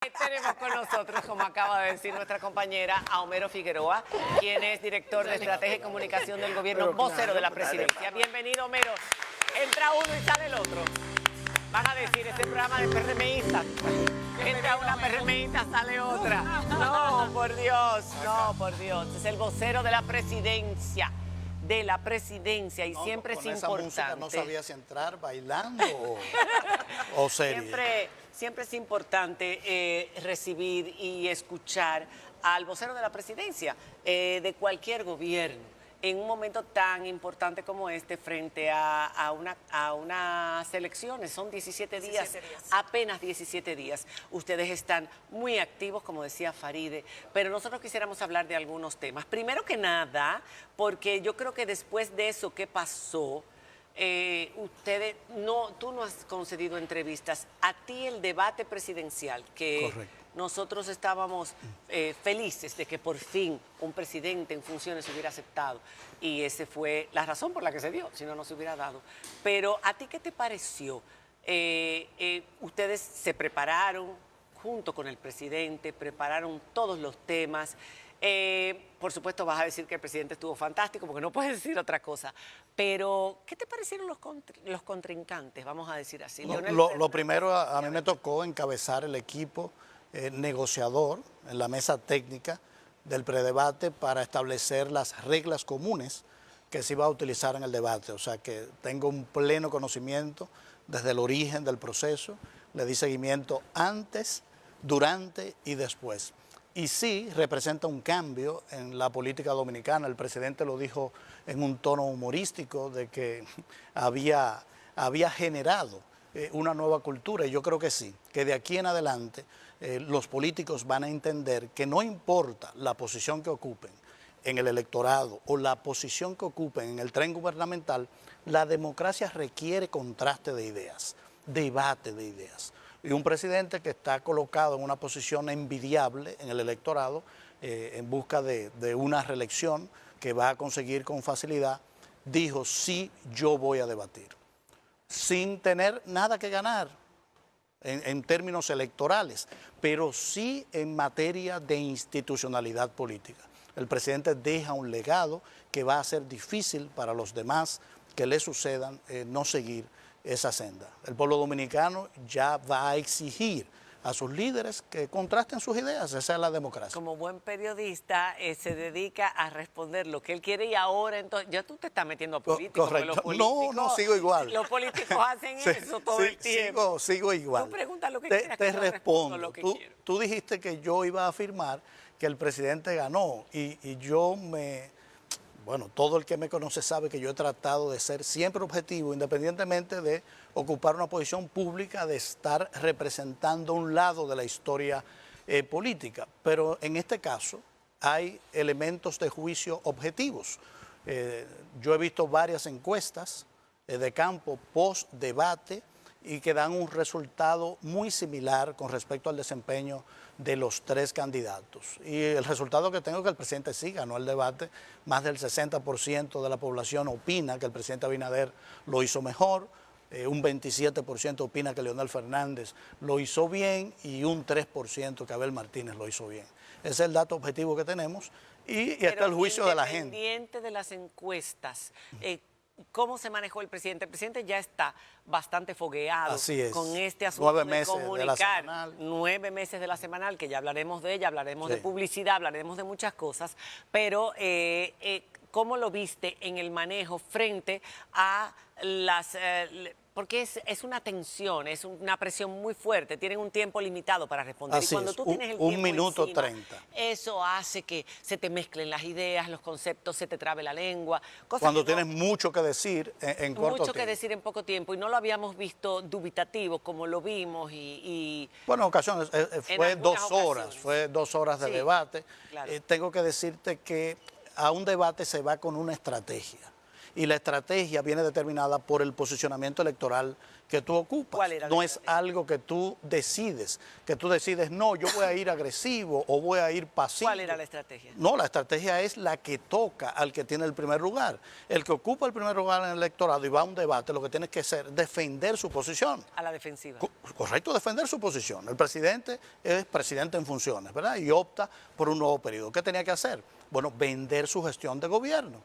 Tenemos con nosotros, como acaba de decir nuestra compañera, a Homero Figueroa, quien es director de Estrategia y Comunicación del Gobierno, vocero de la Presidencia. Bienvenido, Homero. Entra uno y sale el otro. Van a decir, este programa de PRMistas. Entra una PRMista, sale otra. No, por Dios, no, por Dios. Es el vocero de la Presidencia. Y no, siempre es importante. Música no sabía si entrar bailando o serie. Siempre es importante recibir y escuchar al vocero de la Presidencia de cualquier gobierno en un momento tan importante como este frente a unas elecciones. Son 17 días, apenas 17 días. Ustedes están muy activos, como decía Faride, pero nosotros quisiéramos hablar de algunos temas. Primero que nada, porque yo creo que después de eso que pasó, tú no has concedido entrevistas. A ti el debate presidencial, que Correcto. Nosotros estábamos felices de que por fin un presidente en funciones se hubiera aceptado, y esa fue la razón por la que se dio, si no, no se hubiera dado. Pero ¿a ti qué te pareció? Ustedes se prepararon junto con el presidente, prepararon todos los temas. Por supuesto vas a decir que el presidente estuvo fantástico, porque no puedes decir otra cosa. Pero, ¿qué te parecieron los contrincantes, vamos a decir así? Lo primero, a mí me tocó encabezar el equipo negociador en la mesa técnica del predebate para establecer las reglas comunes que se iba a utilizar en el debate. O sea que tengo un pleno conocimiento desde el origen del proceso, le di seguimiento antes, durante y después. Y sí representa un cambio en la política dominicana. El presidente lo dijo en un tono humorístico de que había generado una nueva cultura, y yo creo que sí, que de aquí en adelante los políticos van a entender que no importa la posición que ocupen en el electorado o la posición que ocupen en el tren gubernamental, la democracia requiere contraste de ideas, debate de ideas. Y un presidente que está colocado en una posición envidiable en el electorado, en busca de una reelección que va a conseguir con facilidad, dijo: sí, yo voy a debatir, sin tener nada que ganar en términos electorales, pero sí en materia de institucionalidad política. El presidente deja un legado que va a ser difícil para los demás que le sucedan no seguir esa senda. El pueblo dominicano ya va a exigir a sus líderes que contrasten sus ideas. Esa es la democracia. Como buen periodista, se dedica a responder lo que él quiere, y ahora entonces ya tú te estás metiendo a políticos. Correcto. No, sigo igual. Los políticos hacen eso todo el tiempo. Sigo igual. Tú preguntas lo que quieras. Te respondo. Lo que Tú dijiste que yo iba a afirmar que el presidente ganó, y yo bueno, todo el que me conoce sabe que yo he tratado de ser siempre objetivo, independientemente de ocupar una posición pública, de estar representando un lado de la historia política. Pero en este caso hay elementos de juicio objetivos. Yo he visto varias encuestas de campo post-debate y que dan un resultado muy similar con respecto al desempeño de los tres candidatos. Y el resultado que tengo es que el presidente sí ganó el debate. Más del 60% de la población opina que el presidente Abinader lo hizo mejor, un 27% opina que Leonel Fernández lo hizo bien, y un 3% que Abel Martínez lo hizo bien. Ese es el dato objetivo que tenemos, y está el juicio de la gente. Independiente de las encuestas, ¿cómo se manejó el presidente? El presidente ya está bastante fogueado con este asunto 9 meses de comunicar. de la semanal. 9 meses de la semanal, que ya hablaremos de ella, hablaremos de publicidad, hablaremos de muchas cosas, pero ¿cómo lo viste en el manejo frente a las... porque es una tensión, es una presión muy fuerte, tienen un tiempo limitado para responder. Así y cuando es, tú tienes el un tiempo minuto encima, 30. eso hace que se te mezclen las ideas, los conceptos, se te trabe la lengua. Cuando tienes mucho que decir en corto tiempo. Mucho que decir en poco tiempo, y no lo habíamos visto dubitativo como lo vimos. Bueno, en ocasiones, fue 2 horas, fue 2 horas de debate. Claro. Tengo que decirte que a un debate se va con una estrategia. y la estrategia viene determinada por el posicionamiento electoral que tú ocupas. ¿Cuál era la no es estrategia? algo que tú decides, no, yo voy a ir agresivo o voy a ir pasivo. ¿Cuál era la estrategia? No, la estrategia es la que toca al que tiene el primer lugar. El que ocupa el primer lugar en el electorado y va a un debate, lo que tiene que hacer es defender su posición. A la defensiva. Correcto, defender su posición. El presidente es presidente en funciones, ¿verdad? Y opta por un nuevo periodo. ¿Qué tenía que hacer? Bueno, vender su gestión de gobierno.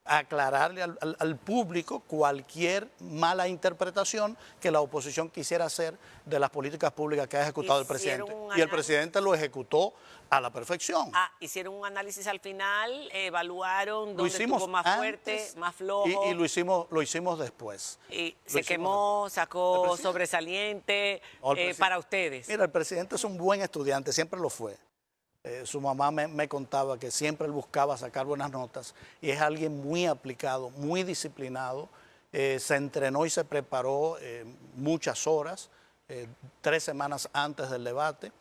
Aclararle al público cualquier mala interpretación que la oposición quisiera hacer de las políticas públicas que ha ejecutado el presidente. Y el presidente lo ejecutó a la perfección. Hicieron un análisis al final, evaluaron dónde estuvo más antes fuerte, más flojo. Y lo hicimos después. Y se quemó, sacó sobresaliente para ustedes. Mira, el presidente es un buen estudiante, siempre lo fue. Su mamá me contaba que siempre él buscaba sacar buenas notas y es alguien muy aplicado, muy disciplinado. Se entrenó y se preparó muchas horas, 3 semanas antes del debate.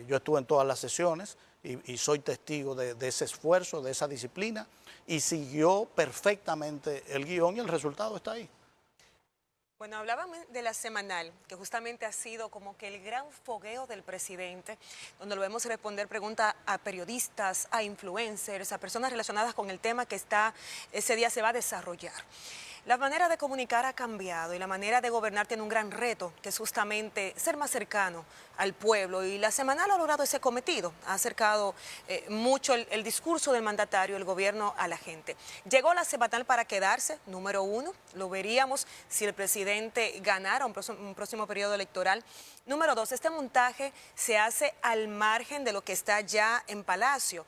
Yo estuve en todas las sesiones y soy testigo de ese esfuerzo, de esa disciplina, y siguió perfectamente el guión y el resultado está ahí. Bueno, hablábamos de la semanal, que justamente ha sido como que el gran fogueo del presidente, donde lo vemos responder preguntas a periodistas, a influencers, a personas relacionadas con el tema que ese día se va a desarrollar. La manera de comunicar ha cambiado y la manera de gobernar tiene un gran reto, que es justamente ser más cercano al pueblo. Y la semanal ha logrado ese cometido, ha acercado mucho el discurso del mandatario, el gobierno a la gente. Llegó la semanal para quedarse, número 1, lo veríamos si el presidente ganara un próximo periodo electoral. Número 2, este montaje se hace al margen de lo que está ya en Palacio.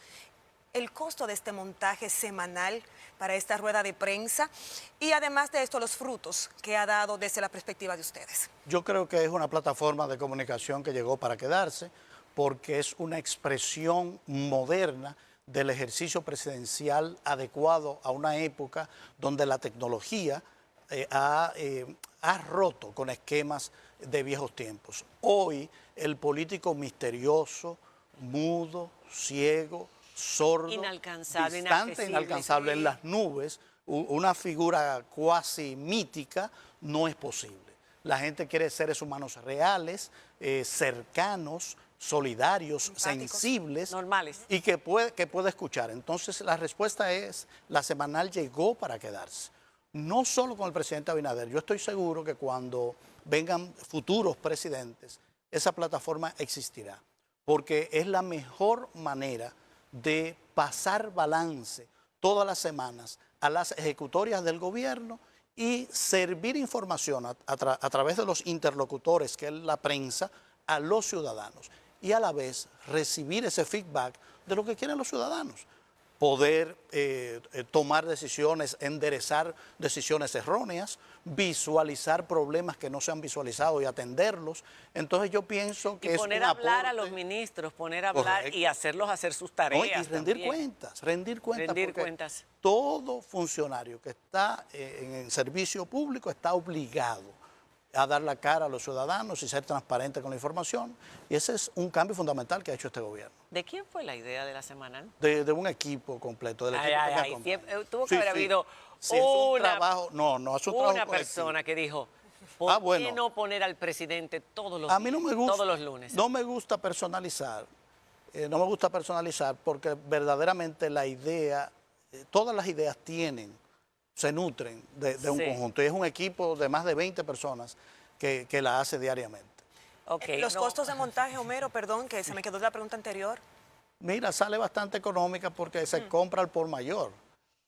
El costo de este montaje semanal para esta rueda de prensa y además de esto los frutos que ha dado desde la perspectiva de ustedes. Yo creo que es una plataforma de comunicación que llegó para quedarse porque es una expresión moderna del ejercicio presidencial adecuado a una época donde la tecnología ha roto con esquemas de viejos tiempos. Hoy el político misterioso, mudo, ciego, sordo, inalcanzable, distante, inalcanzable en las nubes, una figura cuasi mítica, no es posible. La gente quiere seres humanos reales, cercanos, solidarios, sensibles, normales, y que puede escuchar. Entonces la respuesta es, la semanal llegó para quedarse. No solo con el presidente Abinader, yo estoy seguro que cuando vengan futuros presidentes, esa plataforma existirá, porque es la mejor manera de pasar balance todas las semanas a las ejecutorias del gobierno y servir información a través de los interlocutores, que es la prensa, a los ciudadanos y a la vez recibir ese feedback de lo que quieren los ciudadanos. Poder tomar decisiones, enderezar decisiones erróneas, visualizar problemas que no se han visualizado y atenderlos. Entonces yo pienso que y poner a hablar a los ministros, poner a hablar correcto, y hacerlos hacer sus tareas. Y rendir cuentas, rendir cuentas. Todo funcionario que está en servicio público está obligado a dar la cara a los ciudadanos y ser transparente con la información. Y ese es un cambio fundamental que ha hecho este gobierno. ¿De quién fue la idea de la semanal? De un equipo completo. Tuvo que haber habido un trabajo, es un trabajo una persona que dijo, ¿por qué no poner al presidente todos los días, todos los lunes? No me gusta personalizar. No me gusta personalizar porque verdaderamente la idea, todas las ideas se nutren de un conjunto. Y es un equipo de más de 20 personas que la hace diariamente. Los costos de montaje, Homero, perdón, que se me quedó la pregunta anterior. Mira, sale bastante económica porque se compra al por mayor,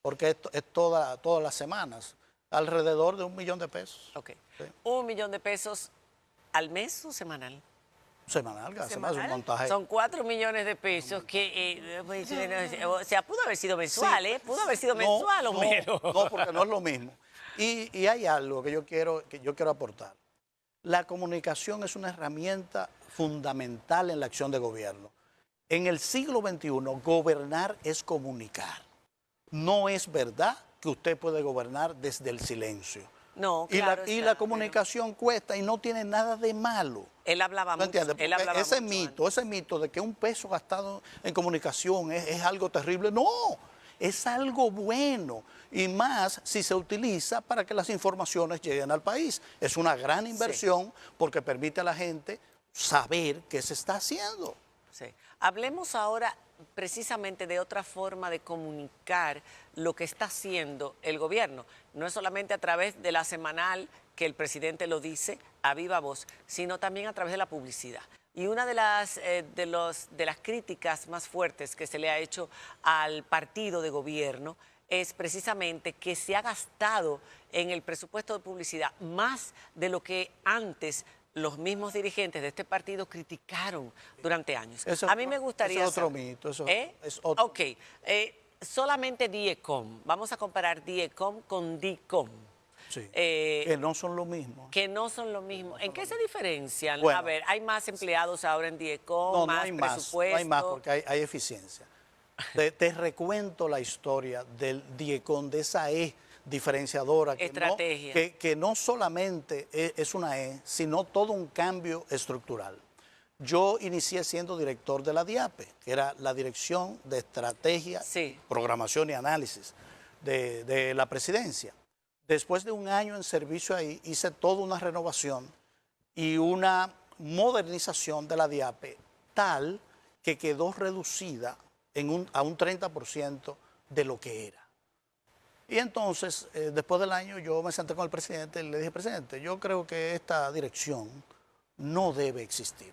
porque es todas las semanas, alrededor de $1 millón. Ok. Sí. ¿$1 millón al mes o semanal? Semanal, ¿Semanal? Un montaje. Son 4 millones de pesos que, o sea, pudo haber sido mensual, sí. Pudo haber sido mensual, Homero. No, porque no es lo mismo. Y hay algo que yo quiero aportar. La comunicación es una herramienta fundamental en la acción de gobierno. En el siglo XXI, gobernar es comunicar. No es verdad que usted puede gobernar desde el silencio. No, claro, y la comunicación cuesta y no tiene nada de malo. Él hablaba mucho. Ese mito de que un peso gastado en comunicación es algo terrible. No, Es algo bueno, y más si se utiliza para que las informaciones lleguen al país. Es una gran inversión porque permite a la gente saber qué se está haciendo. Sí. Hablemos ahora precisamente de otra forma de comunicar lo que está haciendo el gobierno. No es solamente a través de la semanal que el presidente lo dice a viva voz, sino también a través de la publicidad. Y una de las críticas más fuertes que se le ha hecho al partido de gobierno es precisamente que se ha gastado en el presupuesto de publicidad más de lo que antes los mismos dirigentes de este partido criticaron durante años. Eso, a mí me gustaría... Eso es otro mito. Eso es otro. Ok, solamente DIECOM. Vamos a comparar DIECOM con DICOM. Sí, que no son lo mismo. Que no son lo mismo. ¿En qué se diferencian? Bueno, a ver, ¿hay más empleados ahora en DIECOM? No hay más, presupuesto. no hay más porque hay eficiencia. Te recuento la historia del DIECOM, de esa E diferenciadora. Estrategia. Que no solamente es una E, sino todo un cambio estructural. Yo inicié siendo director de la DIAPE, que era la Dirección de Estrategia, Programación y Análisis de la Presidencia. Después de un año en servicio ahí, hice toda una renovación y una modernización de la DIAPE tal que quedó reducida a un 30% de lo que era. Y entonces, después del año, yo me senté con el presidente y le dije, presidente, yo creo que esta dirección no debe existir.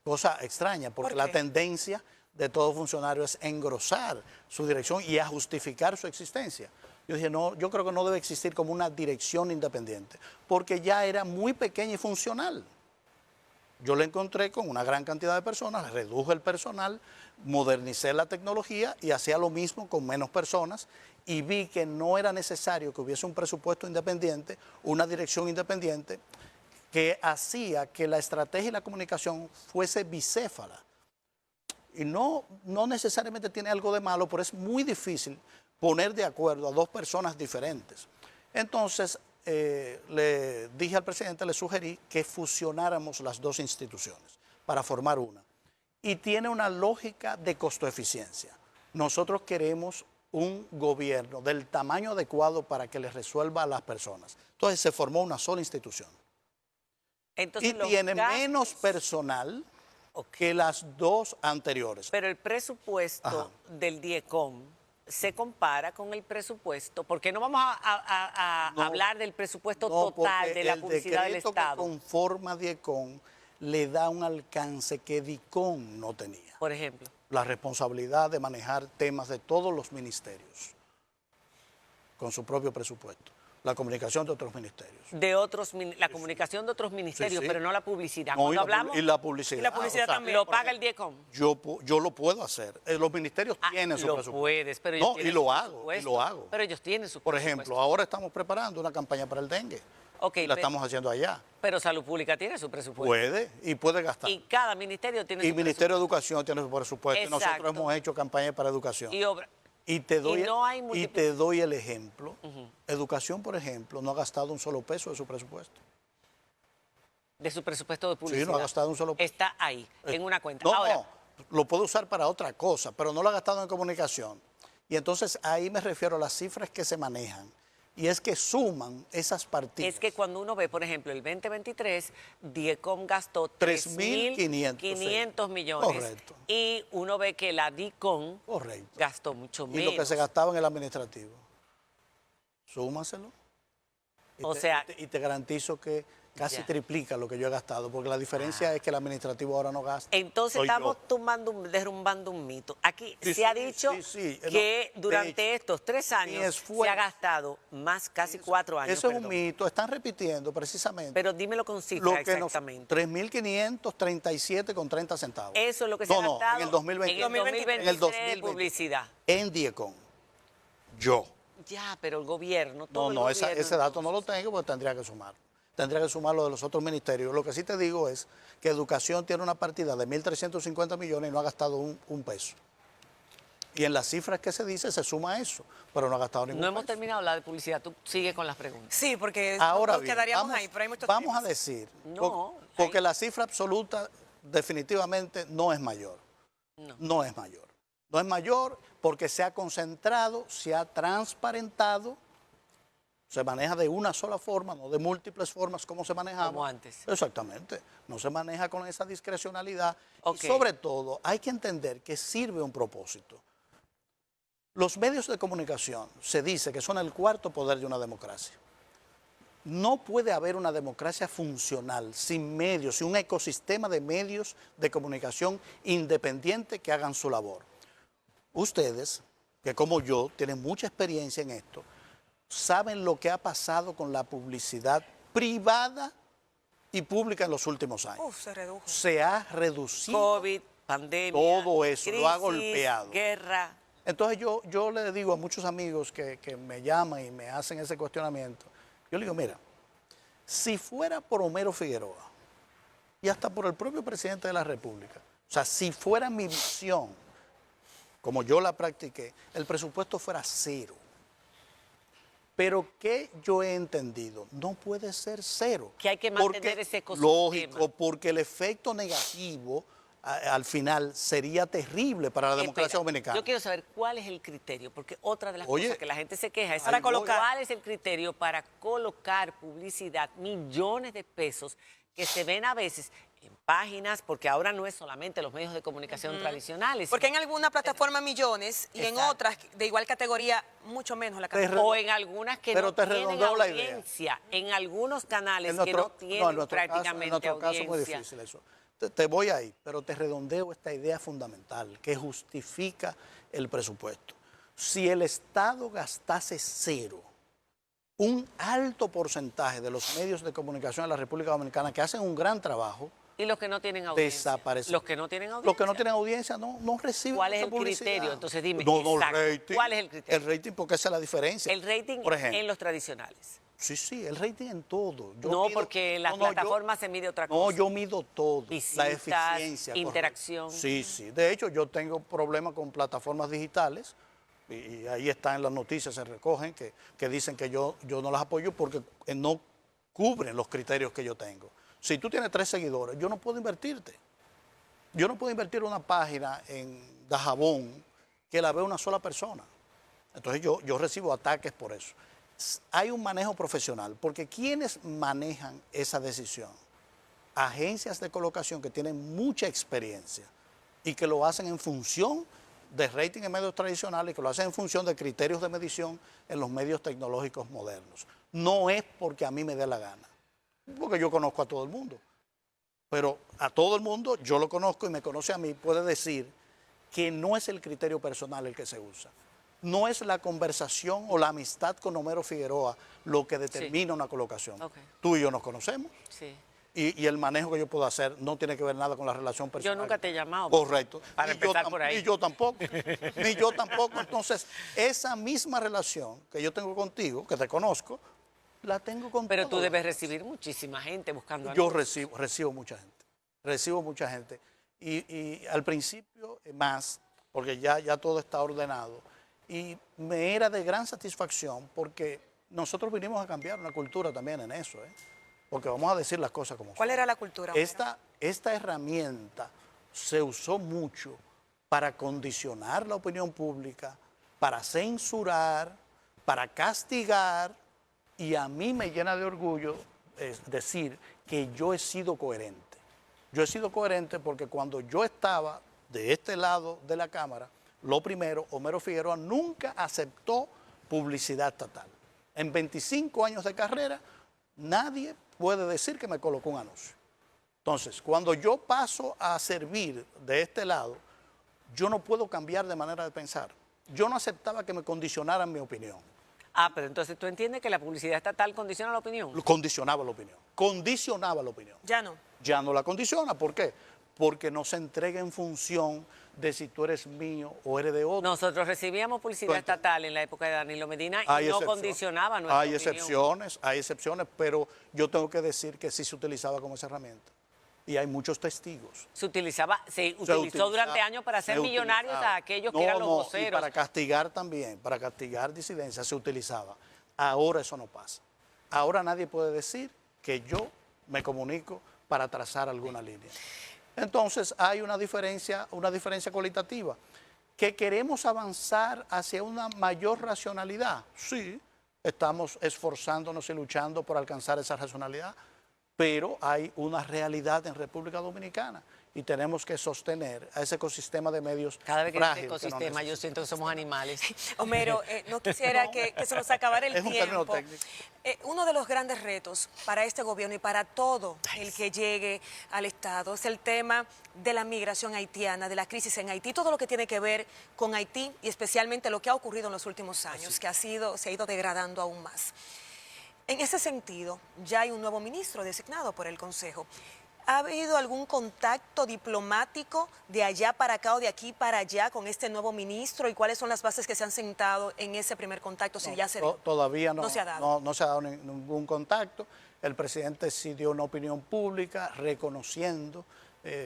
Cosa extraña, porque la tendencia de todo funcionario es engrosar su dirección y a justificar su existencia. Yo dije, no, yo creo que no debe existir como una dirección independiente, porque ya era muy pequeña y funcional. Yo la encontré con una gran cantidad de personas, reduje el personal, modernicé la tecnología y hacía lo mismo con menos personas y vi que no era necesario que hubiese un presupuesto independiente, una dirección independiente, que hacía que la estrategia y la comunicación fuese bicéfala. Y no necesariamente tiene algo de malo, pero es muy difícil poner de acuerdo a dos personas diferentes. Entonces, le dije al presidente, le sugerí que fusionáramos las dos instituciones para formar una. Y tiene una lógica de costo-eficiencia. Nosotros queremos un gobierno del tamaño adecuado para que les resuelva a las personas. Entonces se formó una sola institución. Entonces, y tiene menos personal que las dos anteriores. Pero el presupuesto del DIECOM se compara con el presupuesto, porque no vamos a hablar del presupuesto total de la publicidad del Estado. El decreto que conforma DIECOM le da un alcance que DICOM no tenía. Por ejemplo. La responsabilidad de manejar temas de todos los ministerios con su propio presupuesto. La comunicación de otros ministerios. La comunicación de otros ministerios, pero no la publicidad. No, Cuando hablamos... Y la publicidad. Y la publicidad también. ¿Lo paga el DIECOM? Yo lo puedo hacer. Los ministerios tienen su presupuesto. Lo puedes, pero ellos tienen lo hago. Pero ellos tienen su presupuesto. Por ejemplo, ahora estamos preparando una campaña para el dengue. La estamos haciendo allá. Pero Salud Pública tiene su presupuesto. Puede gastar. Y cada ministerio tiene su presupuesto. Y Ministerio de Educación tiene su presupuesto. Exacto. Nosotros hemos hecho campaña para educación. Y te doy el ejemplo. Educación, por ejemplo, no ha gastado un solo peso de su presupuesto. De su presupuesto de publicidad. Sí, no ha gastado un solo peso. Está ahí, en una cuenta. No, lo puede usar para otra cosa, pero no lo ha gastado en comunicación. Y entonces ahí me refiero a las cifras que se manejan. Y es que suman esas partidas. Es que cuando uno ve, por ejemplo, el 2023, DIECOM gastó 3.500 millones. Correcto. Y uno ve que la DICOM gastó mucho menos. Y lo que se gastaba en el administrativo. Súmaselo. Y te garantizo que casi triplica lo que yo he gastado, porque la diferencia es que el administrativo ahora no gasta. Entonces estamos derrumbando un mito. Aquí se ha dicho que durante estos 3 años se ha gastado más, casi 4 años. Eso es un mito, están repitiendo precisamente. Pero dímelo con cifras exactamente. 3.537,30 centavos. Eso es lo que se ha gastado en el 2020. En el 2020 de publicidad. En DIECOM. Yo. Ya, pero el gobierno, ese dato no lo tengo porque tendría que sumarlo. Tendría que sumar lo de los otros ministerios. Lo que sí te digo es que Educación tiene una partida de 1.350 millones y no ha gastado un peso. Y en las cifras que se dice se suma eso, pero no ha gastado ningún peso. No hemos terminado de hablar de publicidad, tú sigue con las preguntas. Sí, porque ahora nos quedaríamos ahí, pero hay muchos vamos temas. A decir, porque la cifra absoluta definitivamente no es mayor. No es mayor. No es mayor porque se ha concentrado, se ha transparentado, se maneja de una sola forma, no de múltiples formas como se manejaba. Como antes. Exactamente. No se maneja con esa discrecionalidad. Ok. Y sobre todo, hay que entender que sirve un propósito. Los medios de comunicación se dice que son el cuarto poder de una democracia. No puede haber una democracia funcional sin medios, sin un ecosistema de medios de comunicación independiente que hagan su labor. Ustedes, que como yo tienen mucha experiencia en esto, saben lo que ha pasado con la publicidad privada y pública en los últimos años. Uf, se redujo. Se ha reducido. COVID, pandemia, Todo eso, crisis, lo ha golpeado. guerra. Entonces yo le digo a muchos amigos que me llaman y me hacen ese cuestionamiento, yo le digo, mira, si fuera por Homero Figueroa y hasta por el propio presidente de la República, o sea, si fuera mi visión, como yo la practiqué, el presupuesto fuera cero. Pero ¿qué yo he entendido? No puede ser cero. Que hay que mantener ese ecosistema. Lógico, porque el efecto negativo al final sería terrible para la democracia Espera, dominicana. yo quiero saber cuál es el criterio, porque otra de las Oye, cosas que la gente se queja es para colocar. cuál es el criterio para colocar publicidad, millones de pesos que se ven a veces en páginas, porque ahora no es solamente los medios de comunicación tradicionales. Porque en alguna plataforma millones y en Exacto. otras de igual categoría mucho menos la cantidad. O en algunas que Pero no te tienen redondeo la idea. audiencia, en algunos canales que en no tienen nuestro prácticamente caso, en nuestro caso es muy audiencia. difícil eso. Te voy ahí, pero te redondeo esta idea fundamental que justifica el presupuesto. Si el Estado gastase cero, un alto porcentaje de los medios de comunicación de la República Dominicana que hacen un gran trabajo, Y los que no tienen audiencia. desaparecen. Los que no tienen audiencia. Los que no tienen audiencia no reciben ¿Cuál es esa el publicidad. criterio? Entonces dime, No, exacto, el rating. ¿cuál es el criterio? El rating, porque esa es la diferencia. El rating por ejemplo, en los tradicionales. Sí, el rating en todo. Yo No, mido- porque en las no, yo- plataformas se mide otra No, cosa. yo mido todo. Visitas, la eficiencia. correcto. interacción. Sí. De hecho, yo tengo problemas con plataformas digitales y ahí están en las noticias, se recogen, que dicen que yo no las apoyo porque no cubren los criterios que yo tengo. Si tú tienes 3 seguidores, yo no puedo invertirte. Yo no puedo invertir una página en Dajabón que la ve una sola persona. Entonces yo recibo ataques por eso. Hay un manejo profesional, porque ¿quiénes manejan esa decisión? Agencias de colocación que tienen mucha experiencia y que lo hacen en función de rating en medios tradicionales y que lo hacen en función de criterios de medición en los medios tecnológicos modernos. No es porque a mí me dé la gana, porque yo conozco a todo el mundo. Pero a todo el mundo, yo lo conozco y me conoce a mí, puede decir que no es el criterio personal el que se usa. No es la conversación o la amistad con Homero Figueroa lo que determina una colocación. Ok. Tú y yo nos conocemos Sí. y el manejo que yo puedo hacer no tiene que ver nada con la relación personal. Yo nunca te he llamado. Correcto. Para Ni yo empezar por ahí. Ni yo tampoco. Ni yo tampoco. Entonces, esa misma relación que yo tengo contigo, que te conozco, la tengo con Pero tú todos. debes recibir muchísima gente buscando Yo anuncios. recibo mucha gente. Recibo mucha gente. Y al principio más, porque ya todo está ordenado. Y me era de gran satisfacción porque nosotros vinimos a cambiar una cultura también en eso, porque vamos a decir las cosas como ¿Cuál son. era la cultura? Esta herramienta se usó mucho para condicionar la opinión pública, para censurar, para castigar, y a mí me llena de orgullo decir que yo he sido coherente. Yo he sido coherente porque cuando yo estaba de este lado de la Cámara, lo primero, Homero Figueroa nunca aceptó publicidad estatal. En 25 años de carrera, nadie puede decir que me colocó un anuncio. Entonces, cuando yo paso a servir de este lado, yo no puedo cambiar de manera de pensar. Yo no aceptaba que me condicionaran mi opinión. Ah, pero entonces tú entiendes que la publicidad estatal condiciona la opinión. Condicionaba la opinión. Condicionaba la opinión. Ya no. Ya no la condiciona. ¿Por qué? Porque no se entrega en función de si tú eres mío o eres de otro. Nosotros recibíamos publicidad Cuenta. estatal en la época de Danilo Medina y Hay no excepciones. condicionaba nuestra Hay opinión. excepciones, pero yo tengo que decir que sí se utilizaba como esa herramienta. Y hay muchos testigos. Se utilizó utilizaba- durante años para hacer se millonarios utilizaba. a aquellos que eran los Y voceros. para castigar también, para castigar disidencias se utilizaba. Ahora eso no pasa. Ahora nadie puede decir que yo me comunico para trazar alguna línea. Entonces hay una diferencia cualitativa ¿Que queremos avanzar hacia una mayor racionalidad? Sí, estamos esforzándonos y luchando por alcanzar esa racionalidad, pero hay una realidad en República Dominicana y tenemos que sostener a ese ecosistema de medios Cada vez que frágil dice que no ecosistema, yo siento que somos animales. Homero, no quisiera que se nos acabara el Es un término tiempo. técnico. Uno de los grandes retos para este gobierno y para todo el que llegue al Estado es el tema de la migración haitiana, de la crisis en Haití, todo lo que tiene que ver con Haití y especialmente lo que ha ocurrido en los últimos años, que se ha ido degradando aún más. En ese sentido, ya hay un nuevo ministro designado por el Consejo. ¿Ha habido algún contacto diplomático de allá para acá o de aquí para allá con este nuevo ministro? ¿Y cuáles son las bases que se han sentado en ese primer contacto? Si ya se dio? Todavía no, No se ha dado. no se ha dado ningún contacto. El presidente sí dio una opinión pública reconociendo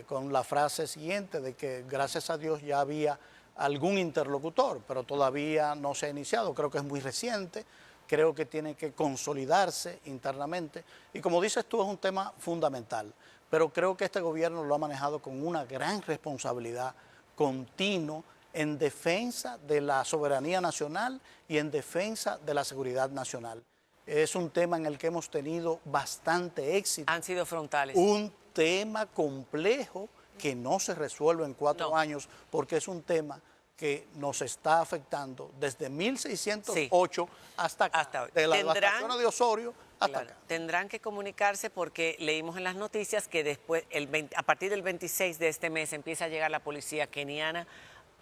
con la frase siguiente de que gracias a Dios ya había algún interlocutor, pero todavía no se ha iniciado. Creo que es muy reciente. Creo que tiene que consolidarse internamente. Y como dices tú, es un tema fundamental. Pero creo que este gobierno lo ha manejado con una gran responsabilidad continua en defensa de la soberanía nacional y en defensa de la seguridad nacional. Es un tema en el que hemos tenido bastante éxito. Han sido frontales. Un tema complejo que no se resuelve en 4 No. años porque es un tema que nos está afectando desde 1608 hasta acá, Hasta hoy. de la Tendrán- devastación de Osorio hasta Claro, acá. tendrán que comunicarse porque leímos en las noticias que después, a partir del 26 de este mes, empieza a llegar la policía keniana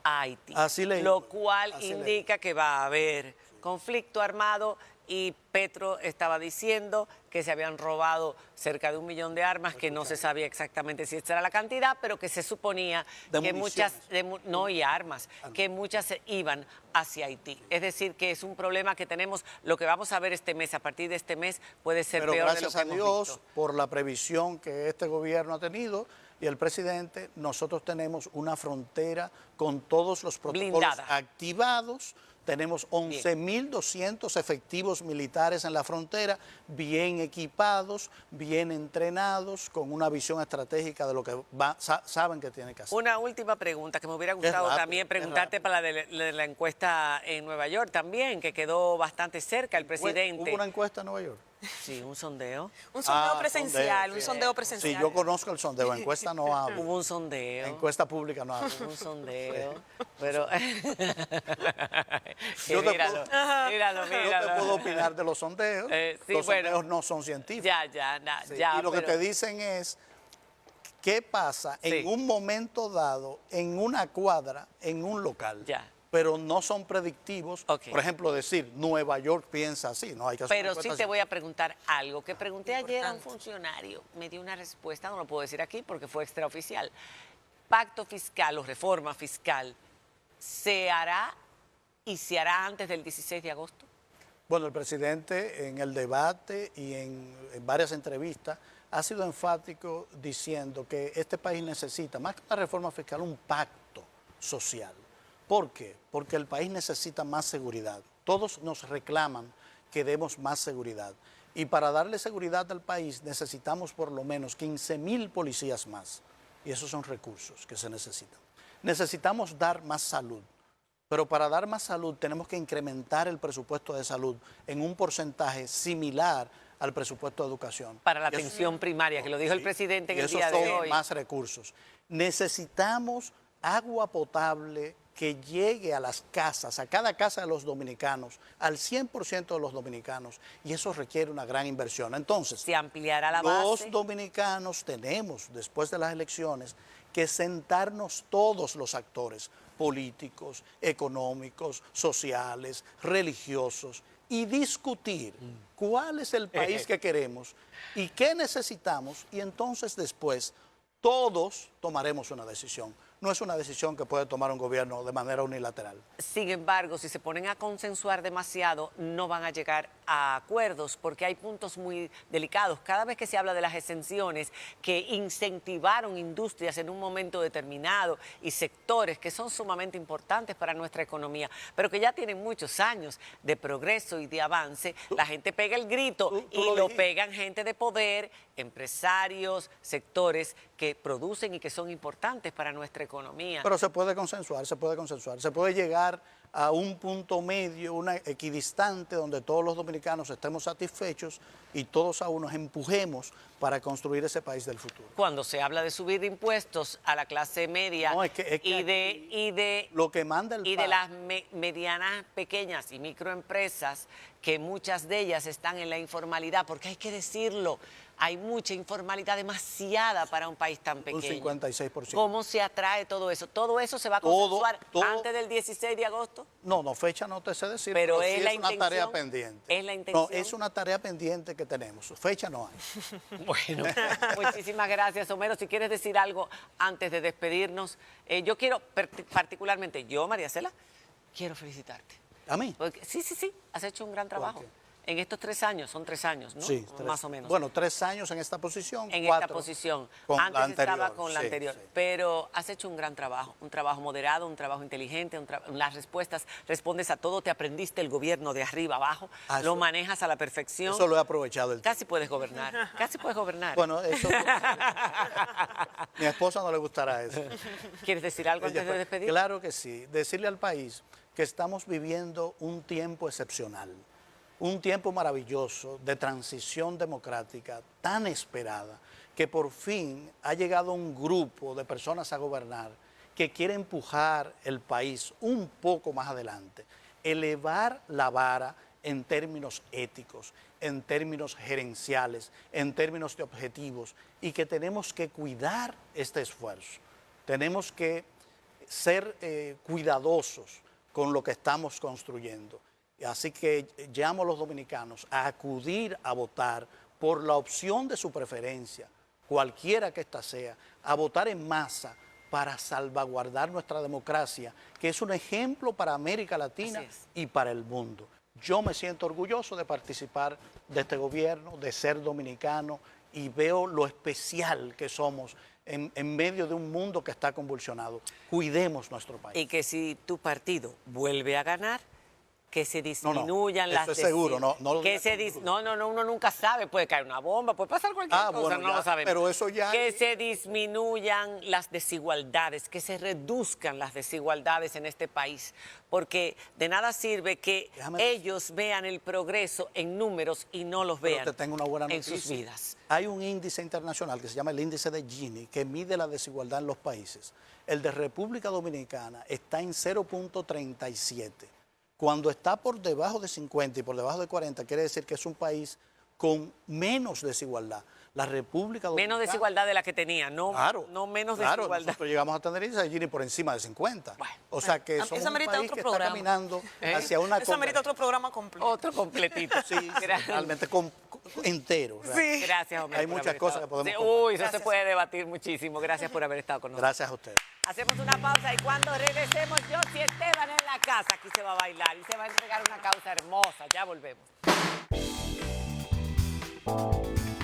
a Haití. Así leí. Lo cual Así indica que va a haber conflicto armado y Petro estaba diciendo que se habían robado cerca de 1 millón de armas, que no se sabía exactamente si esta era la cantidad, pero que se suponía De que municiones. muchas, no y armas, que muchas se iban hacia Haití. Es decir, que es un problema que tenemos, lo que vamos a ver este mes, a partir de este mes, puede ser Pero peor de lo gracias que a hemos Dios, visto. por la previsión que este gobierno ha tenido y el presidente, nosotros tenemos una frontera con todos los protocolos Blindada. activados. Tenemos 11.200 efectivos militares en la frontera, bien equipados, bien entrenados, con una visión estratégica de lo que saben que tienen que hacer. Una última pregunta que me hubiera gustado rápido, también es preguntarte para la encuesta en Nueva York también, que quedó bastante cerca el presidente. ¿Hubo una encuesta en Nueva York? Sí, un sondeo. Un sondeo Ah, presencial, sondeo, un sí. sondeo presencial. Sí, yo conozco el sondeo, encuesta no hablo. Hubo un sondeo. Encuesta pública no hablo. Un sondeo, pero... Yo te míralo, puedo- míralo, Yo te míralo. puedo opinar de los sondeos. Sí, Los bueno. sondeos no son científicos. Sí, Ya, y lo que pero- te dicen es qué pasa Sí. en un momento dado, en una cuadra, en un local. Ya. Pero no son predictivos. Ok. Por ejemplo, decir Nueva York piensa así. No hay que hacer Pero una sí encuesta te así. voy a preguntar algo que pregunté ayer a un Importante. funcionario. Me dio una respuesta, no lo puedo decir aquí porque fue extraoficial. Pacto fiscal o reforma fiscal, ¿se hará y se hará antes del 16 de agosto? Bueno, el presidente en el debate y en varias entrevistas ha sido enfático diciendo que este país necesita, más que una reforma fiscal, un pacto social. ¿Por qué? Porque el país necesita más seguridad. Todos nos reclaman que demos más seguridad. Y para darle seguridad al país necesitamos por lo menos 15.000 policías más. Y esos son recursos que se necesitan. Necesitamos dar más salud. Pero para dar más salud tenemos que incrementar el presupuesto de salud en un porcentaje similar al presupuesto de educación. Para la Y eso- atención primaria, que lo dijo el Sí, presidente en y el esos día de son hoy. más recursos. Necesitamos agua potable que llegue a las casas, a cada casa de los dominicanos, al 100% de los dominicanos, y eso requiere una gran inversión. Entonces, Se ampliará la los base. dominicanos tenemos, después de las elecciones, que sentarnos todos los actores políticos, económicos, sociales, religiosos, y discutir cuál es el país que queremos y qué necesitamos, y entonces después todos tomaremos una decisión. No es una decisión que puede tomar un gobierno de manera unilateral. Sin embargo, si se ponen a consensuar demasiado, no van a llegar a acuerdos porque hay puntos muy delicados. Cada vez que se habla de las exenciones que incentivaron industrias en un momento determinado y sectores que son sumamente importantes para nuestra economía, pero que ya tienen muchos años de progreso y de avance, la gente pega el grito tú y lo lo dijiste. pegan gente de poder, empresarios, sectores que que producen y que son importantes para nuestra economía. Pero se puede consensuar, se puede consensuar. Se puede llegar a un punto medio, una equidistante, donde todos los dominicanos estemos satisfechos y todos a uno empujemos para construir ese país del futuro. Cuando se habla de subir impuestos a la clase media No, es que y de lo que manda el y de país. las medianas, pequeñas y microempresas, que muchas de ellas están en la informalidad, porque hay que decirlo, hay mucha informalidad, demasiada para un país tan pequeño. Un 56%. ¿Cómo se atrae todo eso? ¿Todo eso se va a Todo, consensuar todo. antes del 16 de agosto? No, fecha no te sé decir, Pero sí es la una tarea intención, pendiente. es la intención. No, es una tarea pendiente que tenemos. Fecha no hay. Bueno, muchísimas gracias, Homero. Si quieres decir algo antes de despedirnos, yo quiero, particularmente yo, María Cela, quiero felicitarte. ¿A mí? Porque, sí, has hecho un gran trabajo. qué? En estos 3 años, son 3 años, ¿no? Sí, Más o menos. Bueno, 3 años en esta posición. En 4 esta posición. con la Antes anterior, estaba con la sí, anterior. sí. Pero has hecho un gran trabajo, un trabajo moderado, un trabajo inteligente, las respuestas, respondes a todo, te aprendiste el gobierno de arriba abajo, Ah, lo eso- manejas a la perfección. Eso lo he aprovechado el tiempo. Casi puedes gobernar, casi puedes gobernar. Bueno, eso. Mi esposa no le gustará eso. ¿Quieres decir algo Ella antes de fue- despedir? Claro que sí. Decirle al país que estamos viviendo un tiempo excepcional, un tiempo maravilloso de transición democrática tan esperada, que por fin ha llegado un grupo de personas a gobernar que quiere empujar el país un poco más adelante, elevar la vara en términos éticos, en términos gerenciales, en términos de objetivos, y que tenemos que cuidar este esfuerzo. Tenemos que ser cuidadosos con lo que estamos construyendo. Así que llamo a los dominicanos a acudir a votar por la opción de su preferencia, cualquiera que ésta sea, a votar en masa para salvaguardar nuestra democracia, que es un ejemplo para América Latina Así es. y para el mundo. Yo me siento orgulloso de participar de este gobierno, de ser dominicano, y veo lo especial que somos en medio de un mundo que está convulsionado. Cuidemos nuestro país. Y que si tu partido vuelve a ganar, que se disminuyan eso las... es seguro, no lo que diga se con duda. no, uno nunca sabe, puede caer una bomba, puede pasar cualquier cosa, bueno, no ya, lo sabemos. pero eso ya... Que se disminuyan las desigualdades, que se reduzcan las desigualdades en este país, porque de nada sirve que Déjame ellos vean el progreso en números y no los Pero vean te tengo una buena en noticia. sus vidas. Hay un índice internacional que se llama el índice de Gini, que mide la desigualdad en los países. El de República Dominicana está en 0.37. Cuando está por debajo de 50 y por debajo de 40, quiere decir que es un país con menos desigualdad. La República Dominicana... Menos desigualdad de la que tenía, no, Claro, no menos claro, desigualdad. nosotros llegamos a tener índice de Gini por encima de 50. Bueno, o sea que eso somos un amerita país otro que programa. está caminando hacia una... Eso amerita otro programa completo. Otro completito. Sí, Gracias. realmente entero. realmente. Sí. Gracias, Homero. Hay por muchas haber cosas estado. que podemos Sí, compartir. uy, eso se Gracias. puede debatir muchísimo. Gracias por haber estado con nosotros. Gracias a ustedes. Hacemos una pausa y cuando regresemos, Yossi Esteban en la casa. Aquí se va a bailar y se va a entregar una causa hermosa. Ya volvemos.